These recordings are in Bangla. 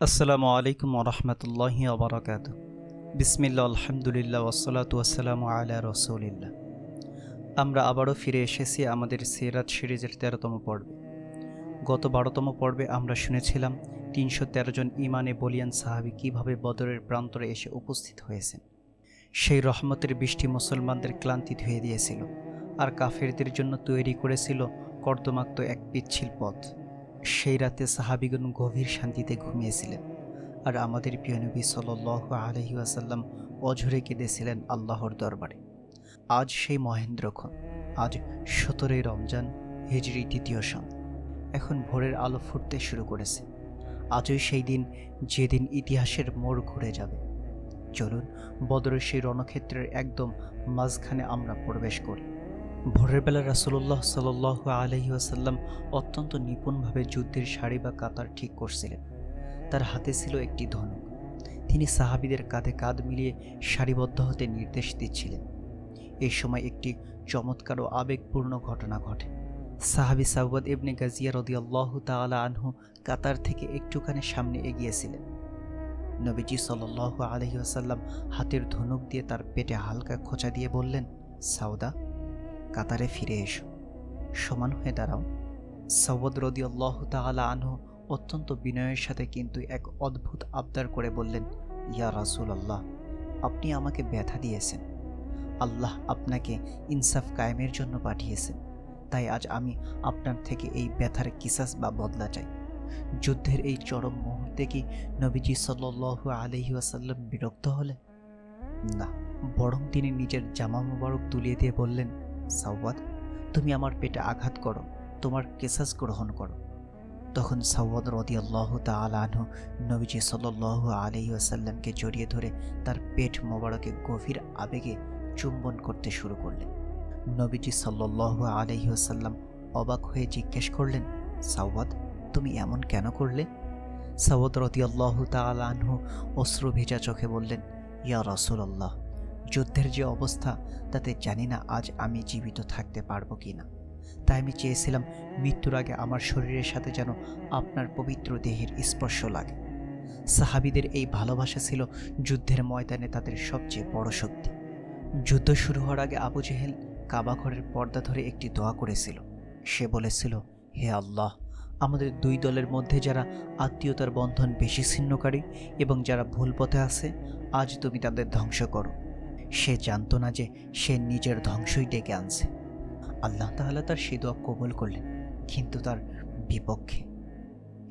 আসসালামু আলাইকুম ওরহমতুল্লাহি ওবরাকাত। বিসমিল্লাহ, আলহামদুলিল্লাহ, ওয়াসসালাতু ওয়াসসালামু আলা রাসূলিল্লাহ। আমরা আবারও ফিরে এসেছি আমাদের সিরাত সিরিজের ১৩তম পর্বে। গত ১২তম পর্বে আমরা শুনেছিলাম ৩১৩ জন ইমানে বলিয়ান সাহাবী কীভাবে বদরের প্রান্তরে এসে উপস্থিত হয়েছেন। সেই রহমতের বৃষ্টি মুসলমানদের ক্লান্তি ধুয়ে দিয়েছিল, আর কাফেরদের জন্য তৈরি করেছিল কর্দমাক্ত এক পিচ্ছিল পথ। সেই রাতে সাহাবীগণ গভীর শান্তিতে ঘুমিয়েছিলেন, আর আমাদের প্রিয় নবী সাল্লাল্লাহু আলাইহি ওয়াসাল্লাম অঝরে কেঁদেছিলেন আল্লাহর দরবারে। আজ সেই মহেন্দ্রক্ষণ, আজ ১৭ই রমজান, হিজরি ২য় সন। এখন ভোরের আলো ফুটতে শুরু করেছে। আজই সেই দিন, যেদিন ইতিহাসের মোড় ঘুরে যাবে। চলুন বদরের সেই রণক্ষেত্রের একদম মাঝখানে আমরা প্রবেশ করি। ভোরের বেলা রাসূলুল্লাহ সাল্লাল্লাহু আলাইহি ওয়াসাল্লাম অত্যন্ত নিপুণভাবে যুদ্ধের সারি বা কাতার ঠিক করছিলেন। তার হাতে ছিল একটি ধনুক। তিনি সাহাবীদের কাঁধে কাঁধ মিলিয়ে সারিবদ্ধ হতে নির্দেশ দিচ্ছিলেন। এই সময় একটি চমৎকার ও আবেগপূর্ণ ঘটনা ঘটে। সাহাবী সাউবাদ ইবনে গাজিয়া রাদিয়াল্লাহু তাআলা আনহু কাতার থেকে একটুখানি সামনে এগিয়েছিলেন। নবীজি সাল্লাল্লাহু আলাইহি ওয়াসাল্লাম হাতের ধনুক দিয়ে তার পেটে হালকা খোঁচা দিয়ে বললেন, সাউদা, কাতারে ফিরে এসো, সমান হয়ে দাঁড়াও। সাউদ রাদিয়াল্লাহু তাআলা আনহু অত্যন্ত বিনয়ের সাথে কিন্তু এক অদ্ভুত আবদার করে বললেন, ইয়া রাসূলুল্লাহ, আপনি আমাকে ব্যথা দিয়েছেন। আল্লাহ আপনাকে ইনসাফ কায়েমের জন্য পাঠিয়েছেন, তাই আজ আমি আপনার থেকে এই ব্যথার কিসাস বা বদলা চাই। যুদ্ধের এই চরম মুহূর্তে কি নবীজি সাল্লাল্লাহু আলাইহি ওয়াসাল্লাম বিরক্ত হলেন? না, বরং তিনি নিজের জামা মোবারক তুলিয়ে দিয়ে বললেন, সাউবাদ, তুমি আমার পেটে আঘাত করো, তোমার কিসাস গ্রহণ করো। তখন সাউদ রাদিয়াল্লাহু তাআলা আনহু নবীজি সাল্লাল্লাহু আলাইহি ওয়াসাল্লামকে জড়িয়ে ধরে তার পেট মোবারকে গভীর আবেগে চুম্বন করতে শুরু করলেন। নবীজি সাল্লাল্লাহু আলাইহি ওয়াসাল্লাম অবাক হয়ে জিজ্ঞেস করলেন, সাউদ, তুমি এমন কেন করলে? সাউদ রাদিয়াল্লাহু তাআলা আনহু অশ্রু ভেজা চোখে বললেন, ইয়া রাসূলুল্লাহ, যুদ্ধের যে অবস্থা, তাতে জানি না আজ আমি জীবিত থাকতে পারবো কিনা। তাই আমি চেয়েছিলাম মৃত্যুর আগে আমার শরীরের সাথে যেন আপনার পবিত্র দেহের স্পর্শ লাগে। সাহাবীদের এই ভালোবাসা ছিল যুদ্ধের ময়দানে তাদের সবচেয়ে বড় শক্তি। যুদ্ধ শুরু হওয়ার আগে আবু জেহেল কাবা ঘরের পর্দা ধরে একটি দোয়া করেছিল। সে বলেছিল, হে আল্লাহ, আমাদের দুই দলের মধ্যে যারা আত্মীয়তার বন্ধন বেশি ছিন্নকারী এবং যারা ভুল পথে আছে, আজ তুমি তাদের ধ্বংস করো। সে জানত না যে সে নিজের ধ্বংসই ডেকে আনছে। আল্লাহ তাআলা তার সে দোয়া কবুল করলেন, কিন্তু তার বিপক্ষে।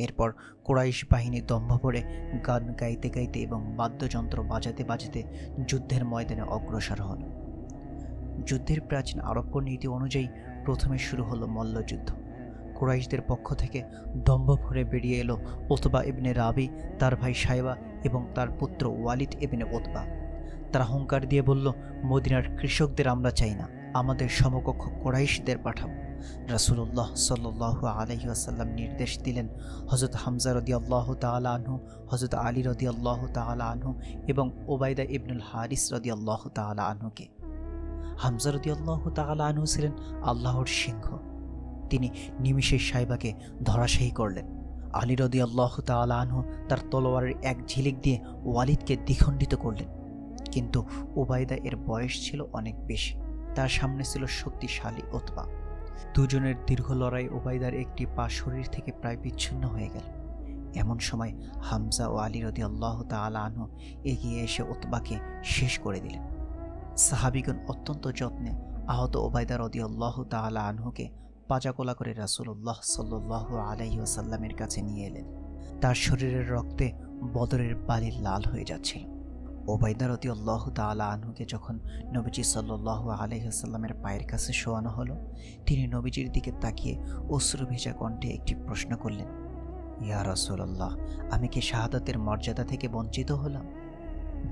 এরপর কুরাইশ বাহিনী দম্ভ ভরে গান গাইতে গাইতে এবং বাদ্যযন্ত্র বাজাতে বাজাতে যুদ্ধের ময়দানে অগ্রসর হল। যুদ্ধের প্রাচীন আরব্য নীতি অনুযায়ী প্রথমে শুরু হলো মল্লযুদ্ধ। কুরাইশদের পক্ষ থেকে দম্ভ ভরে বেরিয়ে এলো উতবা ইবনে রাবি, তার ভাই সাইবা এবং তার পুত্র ওয়ালিদ ইবনে উতবা। তারা হুঙ্কার দিয়ে বলল, মদিনার কৃষকদের আমরা চাই না, আমাদের সমকক্ষ কুরাইশদের পাঠাও। রাসূলুল্লাহ সাল্লাল্লাহু আলাইহি ওয়াসাল্লাম নির্দেশ দিলেন হযরত হামজা রাদিয়াল্লাহু তাআলা আনহু, হযরত আলী রাদিয়াল্লাহু তাআলা আনহু এবং উবাইদা ইবনুল হারিস রাদিয়াল্লাহু তাআলা আনহুকে। হামজা রাদিয়াল্লাহু তাআলা আনহু ছিলেন আল্লাহর সিংহ। তিনি নিমিষে সাইবাকে ধরাশায়ী করলেন। আলী রাদিয়াল্লাহু তাআলা আনহু তার তলোয়ারের এক ঝিলিক দিয়ে ওয়ালিদকে দ্বিখণ্ডিত করলেন। কিন্তু উবাইদা এর বয়স ছিল অনেক বেশি, তার সামনে ছিল শক্তিশালী উতবা। দুজনের দীর্ঘ লড়াই উবাইদার একটি পা শরীর থেকে প্রায় বিচ্ছিন্ন হয়ে গেল। এমন সময় হামজা ও আলী রাদিয়াল্লাহু তাআলা আনহু এগিয়ে এসে উতবাকে শেষ করে দিলেন। সাহাবীগণ অত্যন্ত যত্নে আহত উবাইদা রাদিয়াল্লাহু তাআলা আনহুকে পাজাকোলা করে রাসূলুল্লাহ সাল্লাল্লাহু আলাইহি ওয়াসাল্লামের কাছে নিয়ে এলেন। তার শরীরের রক্তে বদরের বালি লাল হয়ে যাচ্ছিল। উবাইদা রাদিয়াল্লাহু তাআলা আনহুকে যখন নবীজি সাল্লাল্লাহু আলাইহি ওয়াসাল্লামের পায়ের কাছে শোয়ানো হলো, তিনি নবীজির দিকে তাকিয়ে অশ্রু ভেজা কণ্ঠে একটি প্রশ্ন করলেন, ইয়া রাসূলুল্লাহ, আমি কি শাহাদাতের মর্যাদা থেকে বঞ্চিত হলাম?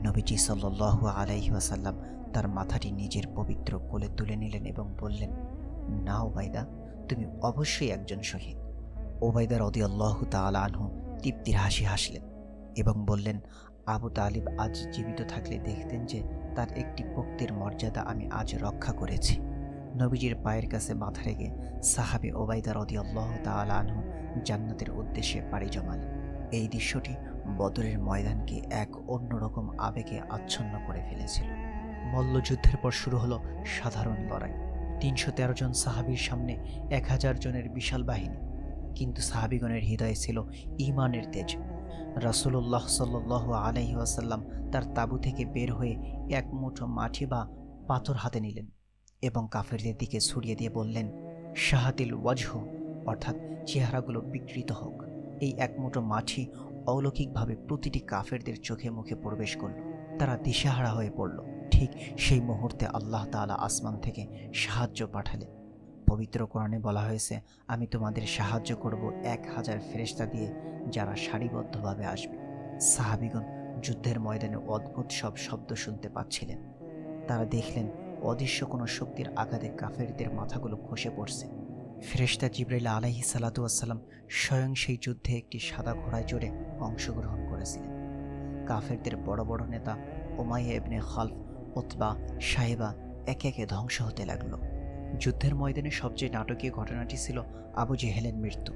নবীজি সাল্লাল্লাহু আলাইহি ওয়াসাল্লাম তার মাথাটি নিজের পবিত্র কোলে তুলে নিলেন এবং বললেন, না উবাইদা, তুমি অবশ্যই একজন শহীদ। উবাইদা রাদিয়াল্লাহু তাআলা আনহু তৃপ্তির হাসি হাসলেন এবং বললেন, আবু তালিব আজ জীবিত থাকলে দেখতেন যে তার একটি পক্তির মর্যাদা আমি আজ রক্ষা করেছি। নবীজির পায়ের কাছে মাথা রেখে সাহাবী উবাইদা রাদিয়াল্লাহু তাআলা আনহু জান্নাতের উদ্দেশ্যে পাড়ি জমালেন। এই দৃশ্যটি বদরের ময়দানকে এক অন্যরকম আবেগে আচ্ছন্ন করে ফেলেছিল। মল্লযুদ্ধের পর শুরু হলো সাধারণ লড়াই। ৩১৩ জন সাহাবীর সামনে ১,০০০ জনের বিশাল বাহিনী, কিন্তু সাহাবীগণের হৃদয়ে ছিল ঈমানের তেজ। রাসূলুল্লাহ সাল্লাল্লাহু আলাইহি ওয়াসাল্লাম তার তাঁবু থেকে বের হয়ে এক মুঠো মাটি বা পাথর হাতে নিলেন এবং কাফেরদের দিকে ছড়িয়ে দিয়ে বললেন, শাহাতিল ওয়াজহ, অর্থাৎ চেহারাগুলো বিকৃত হোক। এই এক মুঠো মাটি অলৌকিকভাবে প্রতিটি কাফেরদের চোখে মুখে প্রবেশ করল। তারা দিশেহারা হয়ে পড়ল। ঠিক সেই মুহূর্তে আল্লাহ তাআলা আসমান থেকে সাহায্য পাঠালেন। পবিত্র কোরআনে বলা হয়েছে, আমি তোমাদের সাহায্য করব ১,০০০ ফেরেশতা দিয়ে, যারা সারিবদ্ধভাবে আসবে। সাহাবীগণ যুদ্ধের ময়দানে অদ্ভুত সব শব্দ শুনতে পাচ্ছিলেন। তারা দেখলেন অদৃশ্য কোনো শক্তির আঘাতে কাফেরদের মাথাগুলো খসে পড়ছে। ফেরেশতা জিবরাইল আলাইহিস সালাতু ওয়াসসালাম স্বয়ং সেই যুদ্ধে একটি সাদা ঘোড়ায় চড়ে অংশগ্রহণ করেছিলেন। কাফেরদের বড় বড় নেতা উমাইয়া ইবনে খালফ, উতবা, সাহেবা একে একে ধ্বংস হতে লাগলো। যুদ্ধের ময়দানে সবচেয়ে নাটকীয় ঘটনাটি ছিল আবু জেহেলের মৃত্যু।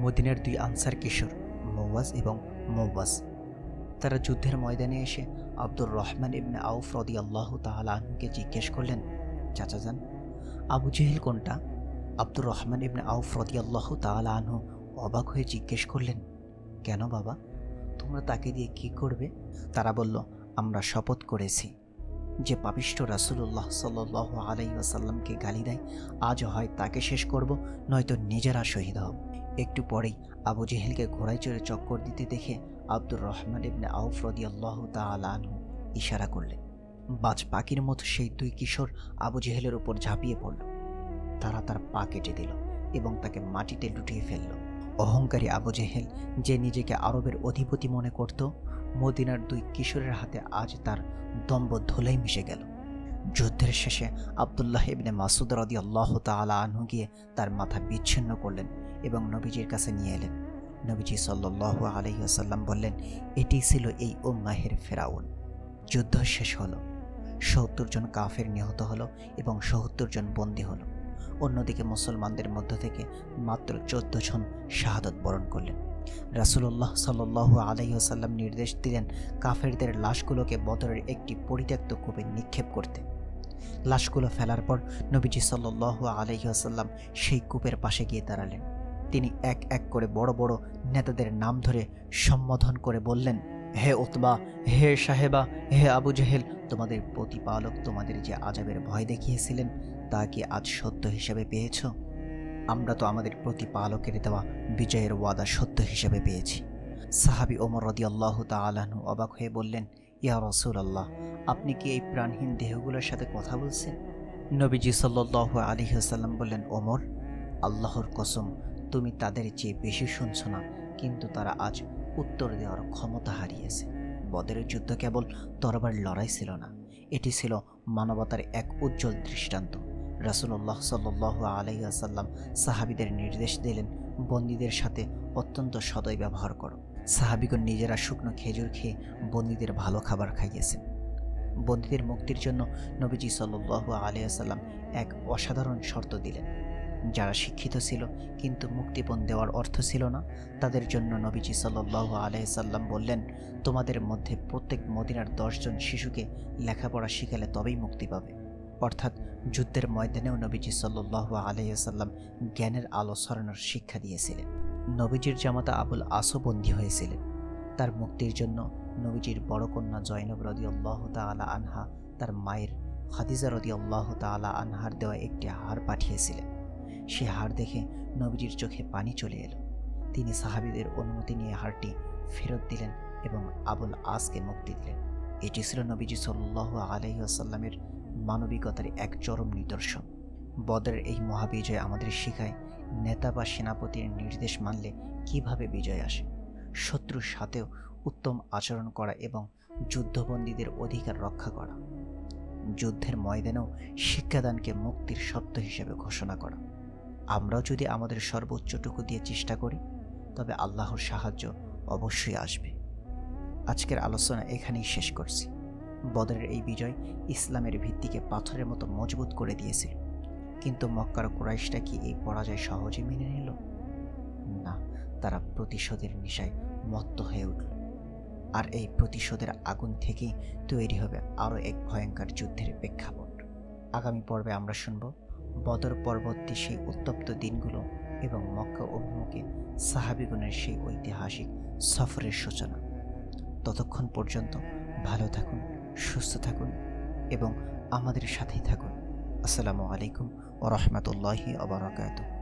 মদিনার ২ আনসার কিশোর মুওয়াজ এবং মুওয়াজ, তারা যুদ্ধের ময়দানে এসে আব্দুর রহমান ইবনে আউফ রাদিয়াল্লাহু তাআলা আনহুকে জিজ্ঞেস করলেন, চাচাজান, আবু জেহেল কোনটা? আব্দুর রহমান ইবনে আউফ রাদিয়াল্লাহু তাআলা আনহু অবাক হয়ে জিজ্ঞেস করলেন, কেন বাবা, তোমরা তাকে দিয়ে কি করবে? তারা বলল, আমরা শপথ করেছি যে পাপিষ্ঠ রাসূলুল্লাহ সাল্লাল্লাহু আলাইহি ওয়াসাল্লামকে গালি দেয়, আজ হয় তাকে শেষ করব, নয়তো নিজেরা শহীদ হব। একটু পরেই আবু জেহেলকে ঘোড়ায় চড়ে চক্কর দিতে দেখে আব্দুর রহমান ইবনে আউফ রাদিয়াল্লাহু তাআলা আনহু ইশারা করলেন। বাজ পাখির মতো সেই 2 কিশোর আবু জেহেলের উপর ঝাঁপিয়ে পড়ল। তারা তার পা কেটে দিল এবং তাকে মাটিতে লুটিয়ে ফেলল। অহংকারী আবু জেহেল, যে নিজেকে আরবের অধিপতি মনে করত, মদিনার 2 কিশোরের হাতে আজ তার দম্ভ ধুলাই মিশে গেল। যুদ্ধের শেষে আব্দুল্লাহ ইবনে মাসউদ রাদিয়াল্লাহু তাআলা আনহু গিয়ে তার মাথা বিচ্ছিন্ন করলেন এবং নবীজির কাছে নিয়ে এলেন। নবীজি সাল্লাল্লাহু আলাইহি ওয়াসাল্লাম বললেন, এটি ছিল এই উম্মাহের ফেরাউন। যুদ্ধ শেষ হলো। ৭০ জন কাফের নিহত হলো এবং ৭০ জন বন্দী হলো। অন্যদিকে মুসলমানদের মধ্য থেকে মাত্র ১৪ জন শাহাদত বরণ করলেন। রাসূলুল্লাহ সাল্লাল্লাহু আলাইহি ওয়াসাল্লাম নির্দেশ দিলেন কাফেরদের লাশগুলোকে বদরের একটি পরিত্যক্ত কূপে নিক্ষেপ করতে। লাশগুলো ফেলার পর নবীজি সাল্লাল্লাহু আলাইহি ওয়াসাল্লাম সেই কূপের পাশে গিয়ে দাঁড়ালেন। তিনি এক এক করে বড় বড় নেতাদের নাম ধরে সম্বোধন করে বললেন, হে উতবা, হে সাহেবা, হে আবু জেহেল, তোমাদের প্রতিপালক তোমাদের যে আযাবের ভয় দেখিয়েছিলেন তা কি আজ সত্য হিসেবে পেয়েছ? আমরা তো আমাদের প্রতিপালকের দেওয়া বিজয়ের ওয়াদা সত্য হিসেবে পেয়েছি। সাহাবী ওমর রাদিয়াল্লাহু তাআলা আনহু অবাক হয়ে বললেন, ইয়া রাসূলুল্লাহ, আপনি কি এই প্রাণহীন দেহগুলোর সাথে কথা বলছেন? নবীজি সাল্লাল্লাহু আলাইহি ওয়াসাল্লাম বললেন, ওমর, আল্লাহর কসম, তুমি তাদের চেয়ে বেশি শুনছ না, কিন্তু তারা আজ উত্তর দেওয়ার ক্ষমতা হারিয়েছে। বদরের যুদ্ধ কেবল তরবার লড়াই ছিল না, এটি ছিল মানবতার এক উজ্জ্বল দৃষ্টান্ত। রাসূলুল্লাহ সাল্লাল্লাহু আলাইহি ওয়াসাল্লাম সাহাবীদের নির্দেশ দিলেন, বন্দীদের সাথে অত্যন্ত সদয় ব্যবহার করো। সাহাবীগণ নিজেরা শুকনো খেজুর খেয়ে বন্দীদের ভালো খাবার খাইয়েছেন। বন্দীদের মুক্তির জন্য নবীজি সাল্লাল্লাহু আলাইহি ওয়াসাল্লাম এক অসাধারণ শর্ত দিলেন। যারা শিক্ষিত ছিল কিন্তু মুক্তিপণ দেওয়ার অর্থ ছিল না, তাদের জন্য নবীজি সাল্লাল্লাহু আলাইহি ওয়াসাল্লাম বললেন, তোমাদের মধ্যে প্রত্যেক মদিনার 10 জন শিশুকে লেখাপড়া শিখালে তবেই মুক্তি পাবে। অর্থাৎ যুদ্ধের ময়দানেও নবীজি সাল্লাল্লাহু আলাইহি ওয়াসাল্লাম জ্ঞানের আলো ছড়ানোর শিক্ষা দিয়েছিলেন। নবীজির জামাতা আবুল আসও বন্দী হয়েছিলেন। তার মুক্তির জন্য নবীজির বড় কন্যা জয়নব রাদিয়াল্লাহু তাআলা আনহা তার মায়ের খাদিজা রাদিয়াল্লাহু তাআলা আনহার দেওয়া একটি হার পাঠিয়েছিলেন। সে হার দেখে নবীজির চোখে পানি চলে এলো। তিনি সাহাবীদের অনুমতি নিয়ে হারটি ফেরত দিলেন এবং আবুল আসকে মুক্তি দিলেন। এটি ছিল নবীজি সাল্লাল্লাহু আলাইহি ওয়াসাল্লামের মানবিকতার এক চরম নিদর্শন। বদরের এই মহাবিজয় আমাদের শেখায়, নেতা বা সেনাপতির নির্দেশ মানলে কিভাবে বিজয় আসে। শত্রুর সাথেও উত্তম আচরণ করা এবং যুদ্ধবন্দীদের অধিকার রক্ষা করা। যুদ্ধের ময়দানেও শিক্ষাদানকে মুক্তির সত্য হিসেবে ঘোষণা করা। আমরাও যদি আমাদের সর্বোচ্চটুকু দিয়ে চেষ্টা করি, তবে আল্লাহর সাহায্য অবশ্যই আসবে। আজকের আলোচনা এখানেই শেষ করছি। বদরের এই বিজয় ইসলামের ভিত্তিকে পাথরের মতো মজবুত করে দিয়েছিল, কিন্তু মক্কার কুরাইশরা কি এই পরাজয় সহজে মেনে নিল? না, তারা প্রতিশোধের নেশায় মত্ত হয়ে উঠল। আর এই প্রতিশোধের আগুন থেকেই তৈরি হবে আরও এক ভয়ঙ্কর যুদ্ধের প্রেক্ষাপট। আগামী পর্বে আমরা শুনব বদর পরবর্তী সেই উত্তপ্ত দিনগুলো এবং মক্কা অভিমুখে সাহাবীগণের সেই ঐতিহাসিক সফরের সূচনা। ততক্ষণ পর্যন্ত ভালো থাকুন, সুস্থ থাকুন এবং আমাদের সাথেই থাকুন। আসসালামু আলাইকুম ওয়া রাহমাতুল্লাহি ওয়া বারাকাতুহু।